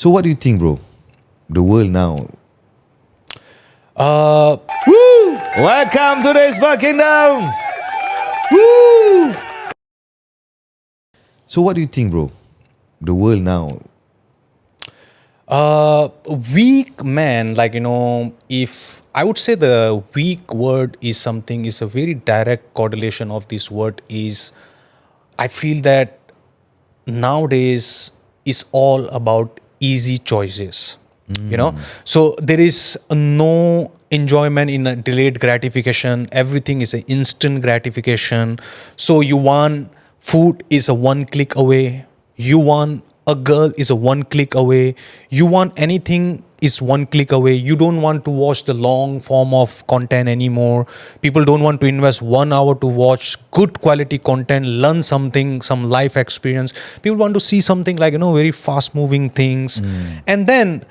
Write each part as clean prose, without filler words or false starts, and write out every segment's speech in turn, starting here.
So what do you think, bro? The world now. Woo! Welcome to the Spark Kingdom. Woo! So what do you think, bro? The world now. Weak man, if I would say the weak word is a very direct correlation of this word is, I feel that nowadays is all about easy choices. So there is no enjoyment in a delayed gratification. Everything is an instant gratification. So you want food is a one click away. You want a girl is a one click away. You want anything is one click away. You don't want to watch the long form of content anymore. People don't want to invest 1 hour to watch good quality content, learn something, some life experience. People want to see something very fast moving things. And then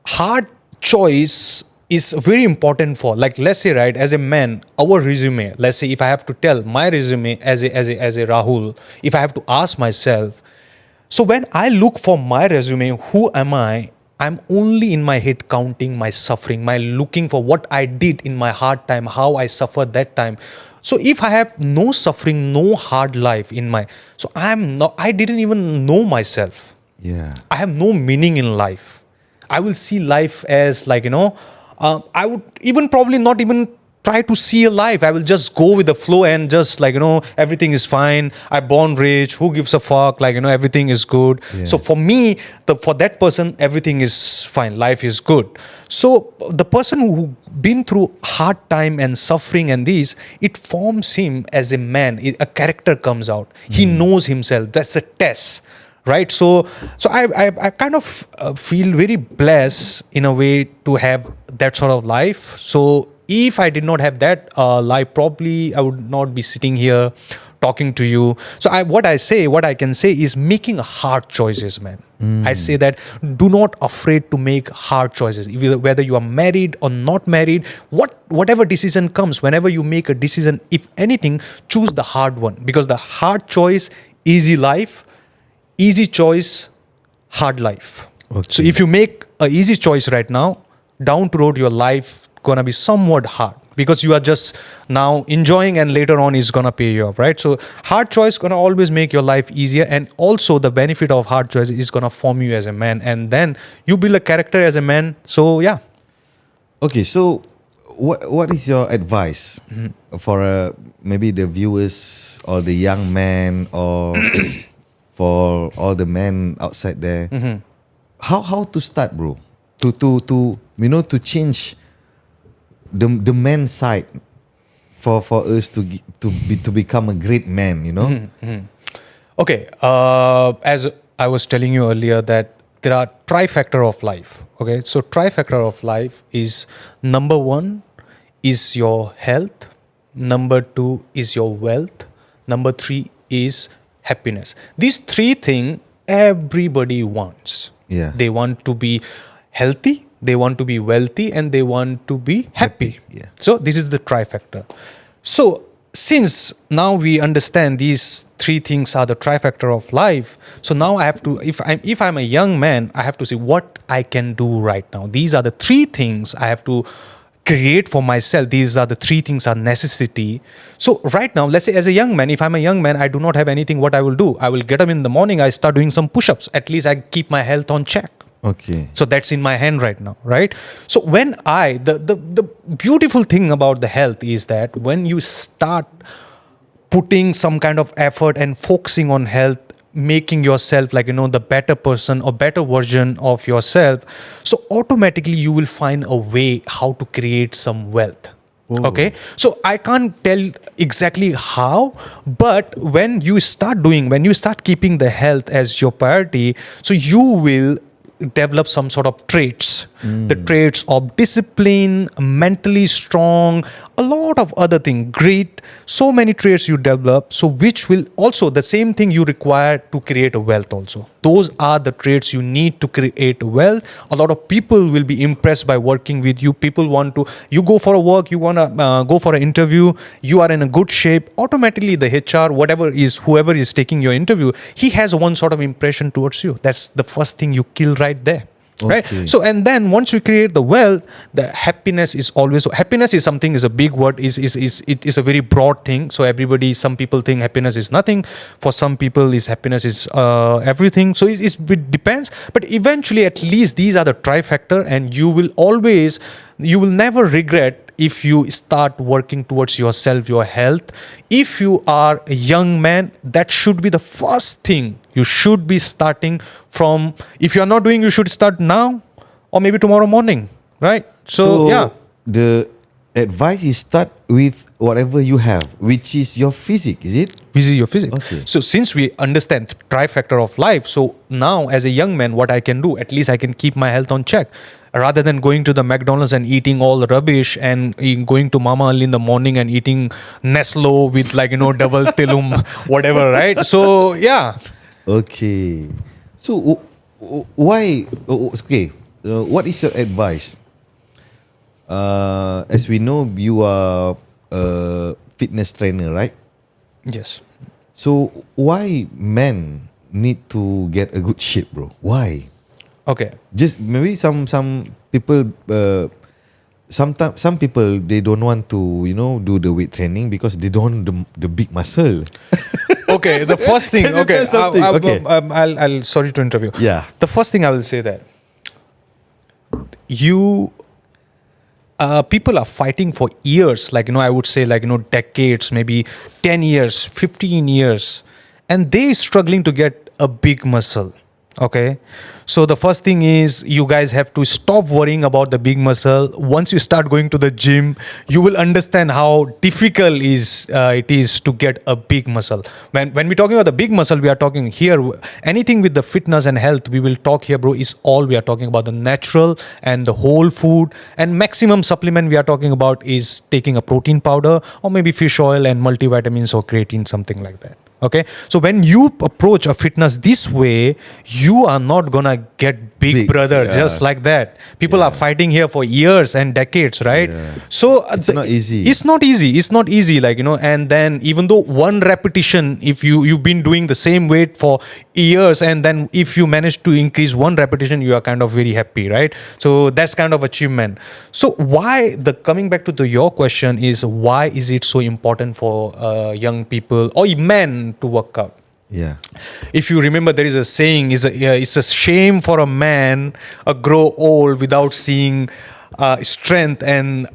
hard choice is very important for, let's say, right, as a man, our resume, let's say if I have to tell my resume as a Rahul, if I have to ask myself, so when I look for my resume, who am I? I'm only in my head counting my suffering, my looking for what I did in my hard time, how I suffered that time. So if I have no suffering, no hard life in my, so I didn't even know myself. Yeah. I have no meaning in life. I will see life as I would even probably not even try to see a life. I will just go with the flow and just everything is fine. I born rich. Who gives a fuck? Everything is good. Yeah. So for me, for that person, everything is fine. Life is good. So the person who been through hard time and suffering and these, it forms him as a man. A character comes out. He knows himself. That's a test. Right, so I kind of feel very blessed in a way to have that sort of life. So if I did not have that life, probably I would not be sitting here talking to you. So what I can say is making hard choices, man. I say that do not afraid to make hard choices. Whether you are married or not married, whatever decision comes, whenever you make a decision, if anything, choose the hard one, because the hard choice, easy life. Easy choice, hard life. Okay. So if you make an easy choice right now, down the road your life gonna be somewhat hard, because you are just now enjoying and later on is gonna pay you off, right? So hard choice gonna always make your life easier, and also the benefit of hard choice is gonna form you as a man, and then you build a character as a man. So yeah. Okay, so what is your advice for maybe the viewers or the young man or for all the men outside there? How to start, bro? To change the man side for us to become a great man, Okay, as I was telling you earlier that there are trifecta of life. Okay, so trifecta of life is, number 1 is your health, number 2 is your wealth, number 3 is happiness. These 3 things everybody wants. Yeah. They want to be healthy, they want to be wealthy, and they want to be happy. Yeah. So this is the trifecta. So since now we understand these 3 things are the trifecta of life, so now I have to, if I'm a young man, I have to see what I can do right now. These are the 3 things I have to create for myself. These are the 3 things are necessity. So right now, let's say as a young man, if I'm a young man, I do not have anything, what I will do? I will get up in the morning, I start doing some push-ups. At least I keep my health on check. Okay. So that's in my hand right now, right? So when the beautiful thing about the health is that when you start putting some kind of effort and focusing on health, making yourself the better person or better version of yourself, so automatically you will find a way how to create some wealth. Okay, so I can't tell exactly how, but when you start keeping the health as your priority, so you will develop some sort of traits, the traits of discipline, mentally strong, a lot of other things, great, so many traits you develop, so which will also the same thing you require to create a wealth also. Those are the traits you need to create wealth. A lot of people will be impressed by working with you. People want to, you go for a work, you want to go for an interview, you are in a good shape, automatically the HR, whoever is taking your interview, he has one sort of impression towards you. That's the first thing you kill right there. Right. Okay. So, and then once you create the wealth, the happiness is always, happiness is something, is a big word, it is a very broad thing. So everybody, some people think happiness is nothing. For some people, is happiness is everything. So it depends. But eventually, at least these are the trifactor, and you will never regret if you start working towards yourself, your health. If you are a young man, that should be the first thing you should be starting from. If you are not doing, you should start now or maybe tomorrow morning, right? So yeah. The advice is start with whatever you have, which is your physique, is it? Visit your physics. Okay. So since we understand trifactor of life, so now as a young man, what I can do, at least I can keep my health on check. Rather than going to the McDonald's and eating all the rubbish, and going to Mama Ali in the morning and eating Neslo with double tilum, whatever, right? So yeah. Okay. So why? Okay. What is your advice? As we know, you are a fitness trainer, right? Yes. So why men need to get a good shape, bro? Why? Okay. Just maybe some people. Sometimes some people they don't want to do the weight training because they don't want the big muscle. Okay. The first thing. Can you Okay. tell something? Okay. I'll sorry to interview. Yeah. The first thing I will say that you. People are fighting for years, I would say, decades, maybe 10 years, 15 years, and they struggling to get a big muscle. Okay. So the first thing is you guys have to stop worrying about the big muscle. Once you start going to the gym, you will understand how difficult it is to get a big muscle. When we're talking about the big muscle, we are talking here, anything with the fitness and health, we will talk here, bro, is all we are talking about the natural and the whole food, and maximum supplement we are talking about is taking a protein powder or maybe fish oil and multivitamins or creatine, something like that. Okay, so when you approach a fitness this way, you are not gonna get big brother just like that. People are fighting here for years and decades, right? Yeah. So It's not easy. It's not easy. It's not easy, and then even though one repetition, if you've been doing the same weight for years, and then if you manage to increase one repetition, you are kind of very happy, right? So that's kind of achievement. So coming back to your question is, why is it so important for young people or men to work out? Yeah. If you remember, there is a saying: "It's a shame for a man grow old without seeing strength and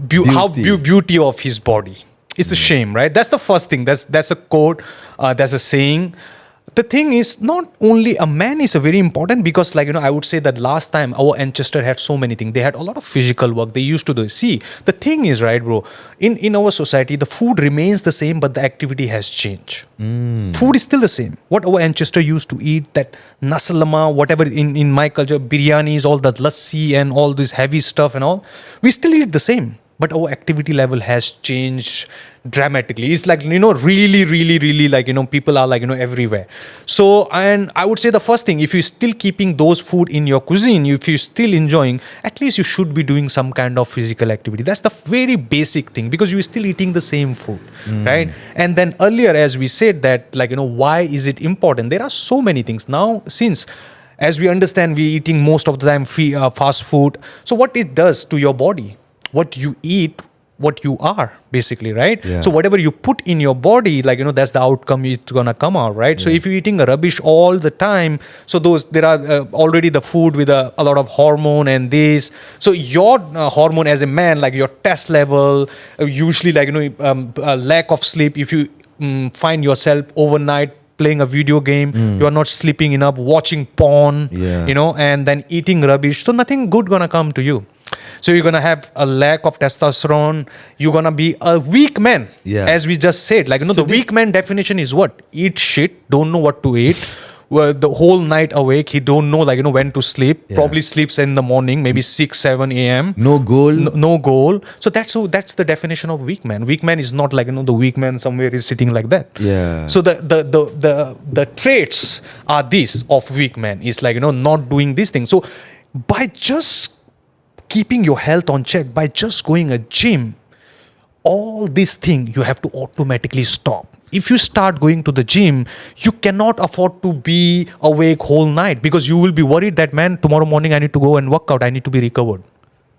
beauty of his body." It's a shame, right? That's the first thing. That's a quote. That's a saying. The thing is, not only a man is a very important, because I would say that last time our ancestor had so many things. They had a lot of physical work they used to do. See, the thing is, right, bro, in our society, the food remains the same, but the activity has changed. Food is still the same. What our ancestor used to eat, that nasalama, whatever in my culture, biryanis, all the lassi and all this heavy stuff and all, we still eat the same. But our activity level has changed dramatically. It's really, really, really people are everywhere. So, and I would say the first thing, if you're still keeping those food in your cuisine, if you're still enjoying, at least you should be doing some kind of physical activity. That's the very basic thing, because you're still eating the same food, right? And then earlier, as we said that, why is it important? There are so many things. Now, since as we understand, we're eating most of the time fast food. So what it does to your body, what you eat, what you are, basically, right? Yeah. So whatever you put in your body, that's the outcome it's gonna come out, right? So if you're eating rubbish all the time, so there are already the food with a lot of hormone and this. So your hormone as a man, your test level, usually a lack of sleep. If you find yourself overnight playing a video game, you are not sleeping enough, watching porn, and then eating rubbish, so nothing good gonna come to you. So you're gonna have a lack of testosterone. You're gonna be a weak man, as we just said. The weak man definition is what? Eat shit, don't know what to eat. The whole night awake, he don't know when to sleep. Probably sleeps in the morning, maybe 6-7 a.m. No goal. No goal. So that's the definition of weak man. Weak man is not the weak man somewhere is sitting like that. Yeah. So the traits are these of weak man is not doing this thing. So by just keeping your health on check, by just going a gym, all these things you have to automatically stop. If you start going to the gym, you cannot afford to be awake whole night, because you will be worried that, man, tomorrow morning I need to go and work out, I need to be recovered.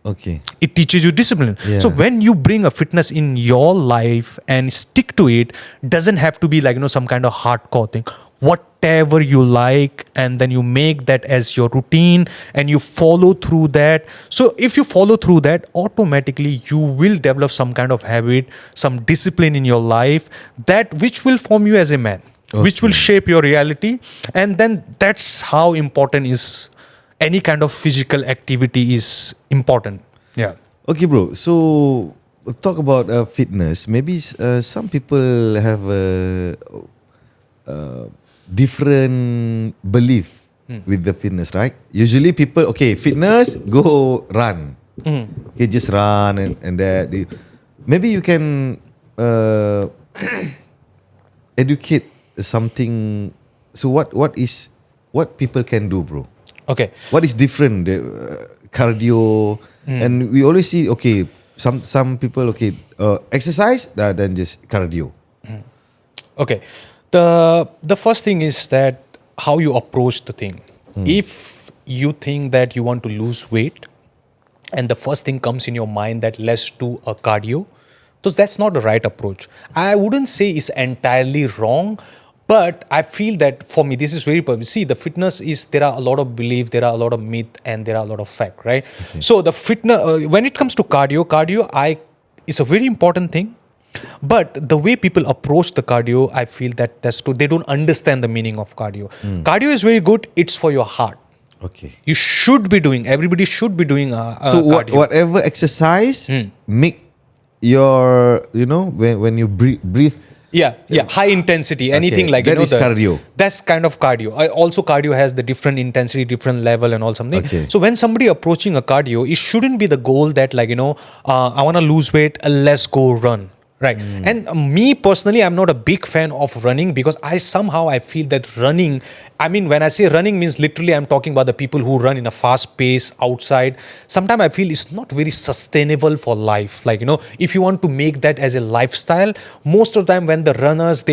Okay. It teaches you discipline. Yeah. So when you bring a fitness in your life and stick to it, doesn't have to be like, some kind of hardcore thing. Whatever you like, and then you make that as your routine and you follow through that. So if you follow through that, automatically you will develop some kind of habit, some discipline in your life, that which will form you as a man, which will shape your reality. And then that's how important is any kind of physical activity is important. Yeah. Okay, bro. So talk about fitness. Maybe some people have a different belief with the fitness, right? Usually people, okay, fitness, go run. Okay, just run and that. Maybe you can educate something. So what people can do, bro? Okay. What is different? The cardio, and we always see, okay, some people, okay, exercise, then just cardio. Okay. The first thing is that how you approach the thing. If you think that you want to lose weight, and the first thing comes in your mind that let's do a cardio, so that's not the right approach. I wouldn't say it's entirely wrong, but I feel that for me, this is very perfect. See, the fitness is, there are a lot of belief, there are a lot of myth, and there are a lot of fact, right? Okay. So the fitness, when it comes to cardio is a very important thing. But the way people approach the cardio, I feel that that's true. They don't understand the meaning of cardio. Cardio is very good. It's for your heart. Okay. You should be doing, everybody should be doing so cardio. Whatever exercise make your, when you breathe. Yeah, high intensity, anything like that is cardio. That's kind of cardio. Also, cardio has the different intensity, different level, and all something. Okay. So when somebody approaching a cardio, it shouldn't be the goal that I want to lose weight, let's go run. Right. And me personally, I'm not a big fan of running, because I feel that running, when I say running means literally I'm talking about the people who run in a fast pace outside. Sometimes I feel it's not very sustainable for life. If you want to make that as a lifestyle, most of the time when the runners,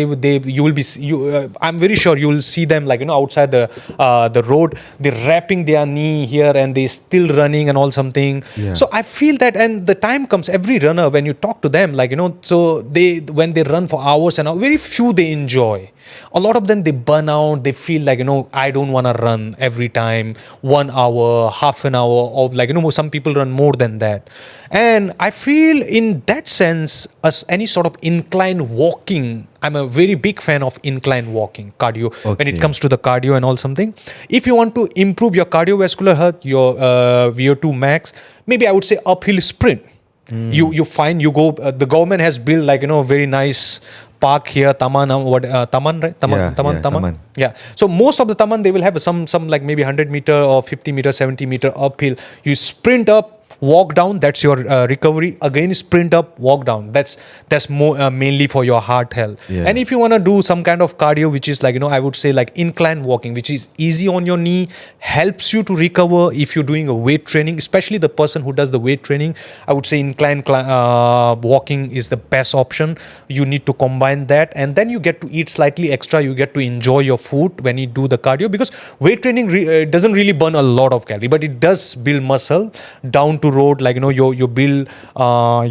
I'm very sure you will see them outside the road, they're wrapping their knee here and they still running and all something. Yeah. So I feel that, and the time comes, every runner, when you talk to them, so when they run for hours and hours, very few they enjoy. A lot of them, they burn out. They feel like, I don't want to run every time 1 hour, half an hour, or some people run more than that. And I feel in that sense, as any sort of incline walking, I'm a very big fan of incline walking, cardio, when it comes to the cardio and all something. If you want to improve your cardiovascular health, your VO2 max, maybe I would say uphill sprint. You find, you go, the government has built very nice park here, Taman, Taman, right? Taman. Yeah. So most of the Taman, they will have some maybe 100 meter or 50 meter, 70 meter uphill. You sprint up, walk down, that's your recovery. Again, sprint up, walk down. That's more mainly for your heart health. Yeah. And if you want to do some kind of cardio, which is I would say incline walking, which is easy on your knee, helps you to recover. If you're doing a weight training, especially the person who does the weight training, I would say incline walking is the best option. You need to combine that, and then you get to eat slightly extra. You get to enjoy your food when you do the cardio, because weight training doesn't really burn a lot of calories, but it does build muscle down to road, you build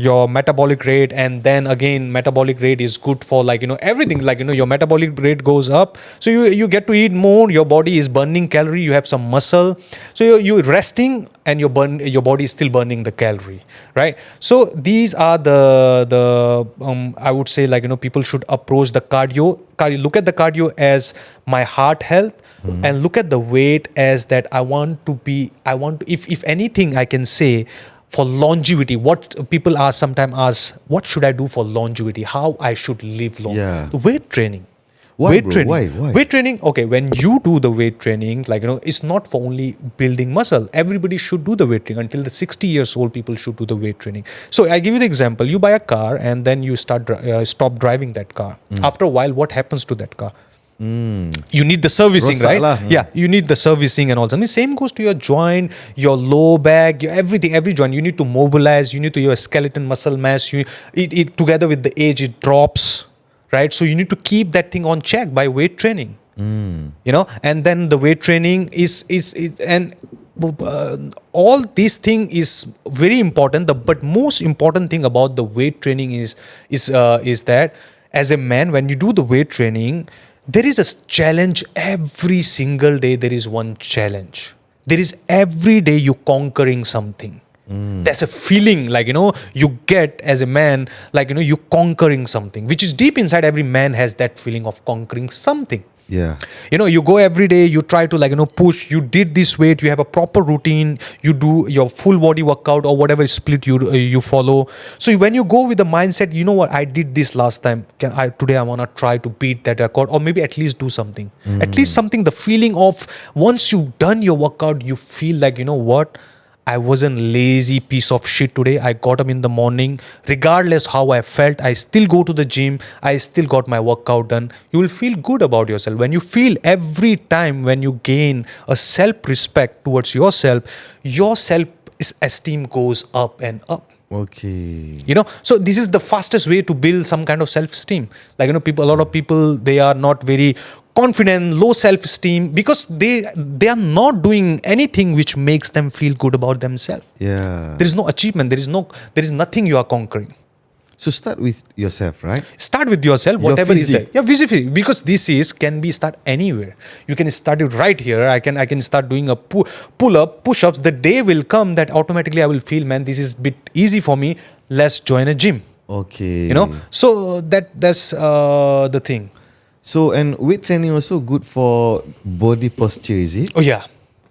your metabolic rate, and then again metabolic rate is good for everything, your metabolic rate goes up, so you get to eat more, your body is burning calorie, you have some muscle, so you're resting and your body is still burning the calorie, right? So these are the I would say people should approach the cardio, look at the cardio as my heart health, and look at the weight as that if anything I can say for longevity, what people sometimes ask, what should I do for longevity, how I should live long? Yeah. Weight training. Why, weight bro? training. Why? Weight training, okay, when you do the weight training, it's not for only building muscle. Everybody should do the weight training. Until the 60 years old, people should do the weight training. So I give you the example. You buy a car and then you stop driving that car. After a while, what happens to that car? You need the servicing, Rosak right? lah. Yeah, you need the servicing and all. I mean, same goes to your joint, your low back, your everything, every joint. You need to mobilize. You need to your skeleton muscle mass. It together with the age, it drops, right? So you need to keep that thing on check by weight training. And then the weight training is and all these thing is very important. But most important thing about the weight training is that as a man, when you do the weight training, there is a challenge every single day. There is one challenge. There is every day you conquering something. There's a feeling like, you get as a man, like, you conquering something, which is deep inside. Every man has that feeling of conquering something. Yeah. You go every day, you try to push, you did this weight, you have a proper routine, you do your full body workout or whatever split you follow. So when you go with the mindset, you know what, I did this last time, today I want to try to beat that record, or maybe at least do something. At least something, the feeling of once you've done your workout, you feel like, what, I wasn't lazy piece of shit today. I got up in the morning. Regardless how I felt, I still go to the gym. I still got my workout done. You will feel good about yourself. When you feel every time when you gain a self-respect towards yourself, your self-esteem goes up and up. Okay. So this is the fastest way to build some kind of self-esteem. Like, a lot of people, they are not very confident, low self-esteem, because they are not doing anything which makes them feel good about themselves. Yeah. There is no achievement. There is nothing you are conquering. So start with yourself, right? Start with yourself, Your whatever is there. physique. Yeah, physically, because this can be start anywhere. You can start it right here. I can start doing a pull-up, push-ups. The day will come that automatically I will feel, man, this is a bit easy for me. Let's join a gym. Okay. So that's the thing. So, and weight training also good for body posture, is it? Oh yeah,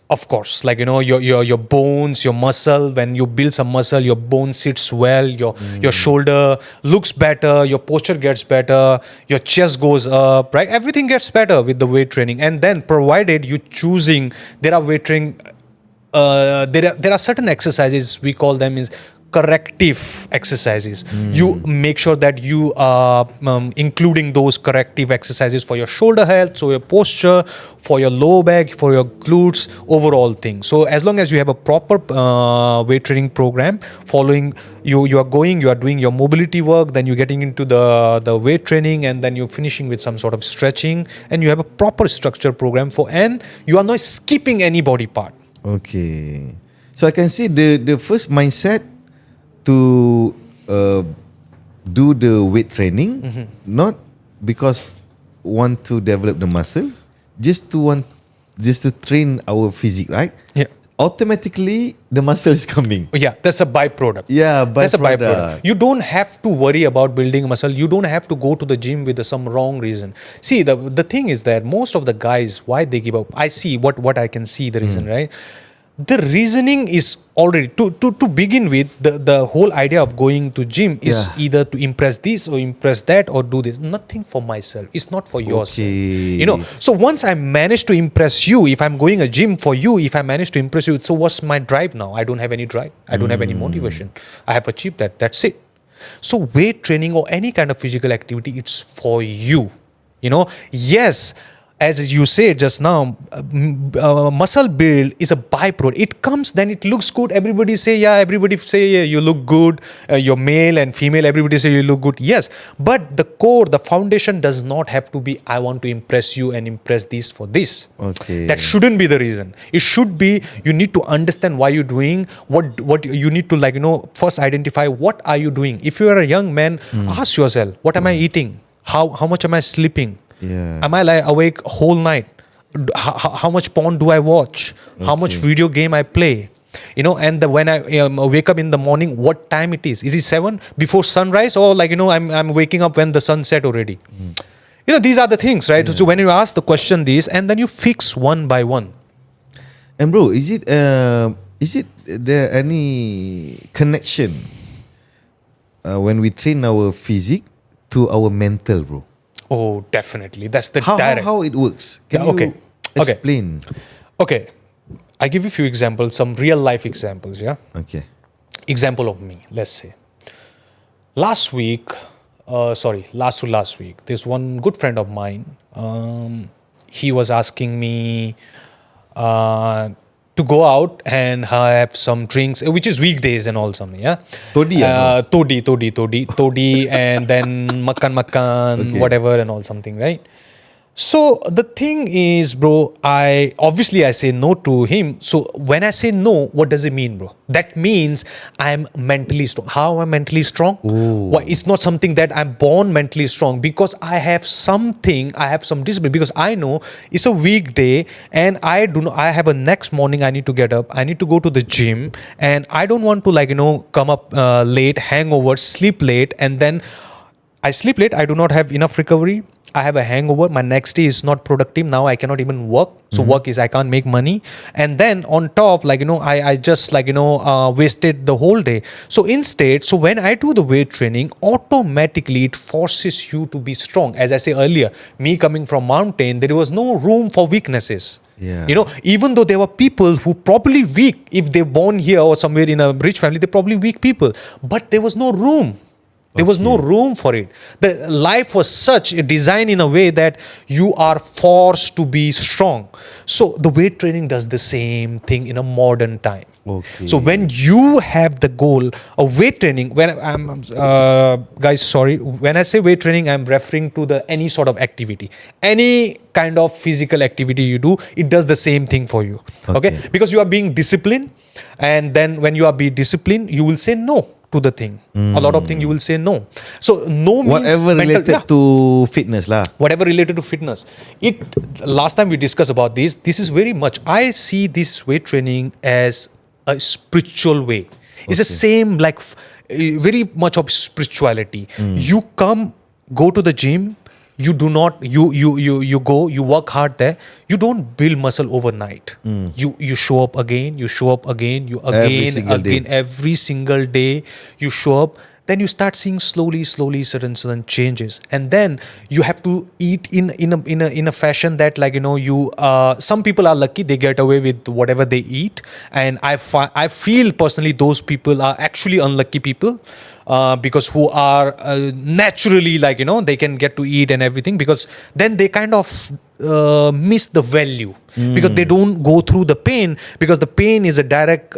of course. Like, your bones, your muscle. When you build some muscle, your bone sits well. Your shoulder looks better. Your posture gets better. Your chest goes up. Right, everything gets better with the weight training. And then, provided you choosing, there are weight training. There are certain exercises, we call them is corrective exercises. You make sure that you are including those corrective exercises for your shoulder health, so your posture, for your low back, for your glutes, overall thing. So as long as you have a proper weight training program, following you are doing your mobility work, then you're getting into the weight training, and then you're finishing with some sort of stretching, and you have a proper structured program and you are not skipping any body part. Okay. So I can see the first mindset to do the weight training, not because want to develop the muscle, just to train our physique, right? Yeah. Automatically the muscle is coming. Yeah, that's a byproduct. Yeah, That's a byproduct. You don't have to worry about building muscle. You don't have to go to the gym with some wrong reason. See, the thing is that most of the guys, why they give up, I see what I can see the reason, right? The reasoning is already to begin with, the whole idea of going to gym is either to impress this or impress that or do this. Nothing for myself. It's not for yourself. So once I manage to impress you, if I'm going a gym for you, if I manage to impress you, so what's my drive now? I don't have any drive. I don't have any motivation. I have achieved that. That's it. So weight training or any kind of physical activity, it's for you. Yes, as you said just now, muscle build is a byproduct. It comes, then it looks good. Everybody say, you look good. You're male and female, everybody say you look good. Yes, but the core, the foundation does not have to be, I want to impress you and impress this for this. Okay. That shouldn't be the reason. It should be, you need to understand why you're doing, what you need to first identify what are you doing. If you are a young man, ask yourself, what am I eating? How much am I sleeping? Yeah. Am I awake whole night? How much porn do I watch? How much video game I play? And when I wake up in the morning, what time it is? It is 7 before sunrise, or I'm waking up when the sun set already. These are the things, right? So when you ask the question these, and then you fix one by one. And bro, is it there any connection when we train our physique to our mental, bro? Oh, definitely. That's the direct. How it works? Can you explain? Okay. I give you a few examples, some real life examples, yeah? Okay. Example of me, let's say. Last to last week, there's one good friend of mine. he was asking me to go out and have some drinks, which is weekdays and all something, yeah. Toddy, Toddy, and then makan, Okay. whatever and all something, right? So the thing is, bro, I say no to him. So when I say no, what does it mean, bro? That means I'm mentally strong. How am I mentally strong? Why? It's not something that I'm born mentally strong, because I have some discipline, because I know it's a weekday and I have a next morning, I need to get up, I need to go to the gym, and I don't want to come up late, hangover, sleep late, and then I sleep late, I do not have enough recovery. I have a hangover. My next day is not productive. Now I cannot even work. So work is I can't make money. And then on top, I just wasted the whole day. So instead, so when I do the weight training, automatically it forces you to be strong. As I say earlier, me coming from mountain, there was no room for weaknesses. Yeah. Even though there were people who probably weak, if they're born here or somewhere in a rich family, they're probably weak people. But there was no room. There was no room for it. The life was such a design in a way that you are forced to be strong. So the weight training does the same thing in a modern time. Okay. So when you have the goal of weight training, when I'm when I say weight training, I'm referring to any sort of activity, any kind of physical activity you do, it does the same thing for you. Okay? Because you are being disciplined, and then when you are being disciplined, you will say no to the thing. A lot of things you will say no. So no means whatever related to fitness lah. Whatever related to fitness. Last time we discussed about this is very much, I see this weight training as a spiritual way. It's the same, very much of spirituality. You go to the gym, you do not you go, you work hard there, you don't build muscle overnight. You show up again, you every single day you show up. Then you start seeing slowly certain changes, and then you have to eat in a fashion that some people are lucky, they get away with whatever they eat, and I feel personally those people are actually unlucky people, because who are naturally they can get to eat and everything, because then they kind of miss the value, because they don't go through the pain, because the pain is a direct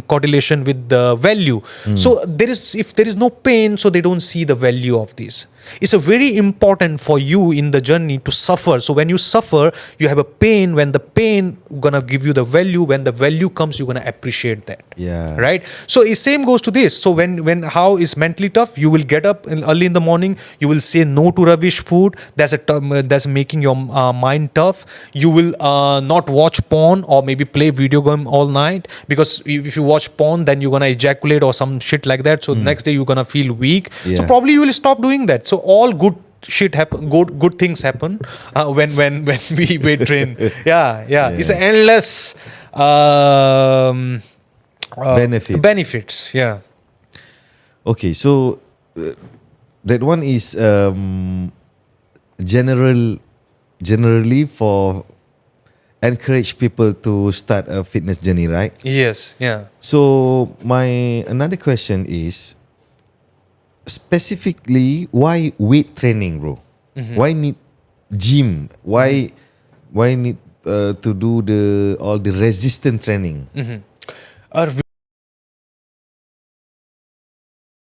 correlation with the value. So if there is no pain, so they don't see the value of this. It's a very important for you in the journey to suffer. So when you suffer, you have a pain. When the pain gonna give you the value, when the value comes, you're gonna appreciate that. Yeah. Right. So the same goes to this. So when how is mentally tough, you will get up early in the morning. You will say no to rubbish food. That's making your mind tough. You will not watch porn or maybe play video game all night, because if you watch porn, then you're gonna ejaculate or some shit like that. So next day you're gonna feel weak. Yeah. So probably you will stop doing that. So all good shit happen, good things happen when we weight train. Yeah. It's an endless benefits. Yeah. Okay, so that one is generally for encourage people to start a fitness journey, right? Yes. Yeah. So my another question is, specifically, why weight training, bro? Why need gym? Why need to do all the resistance training?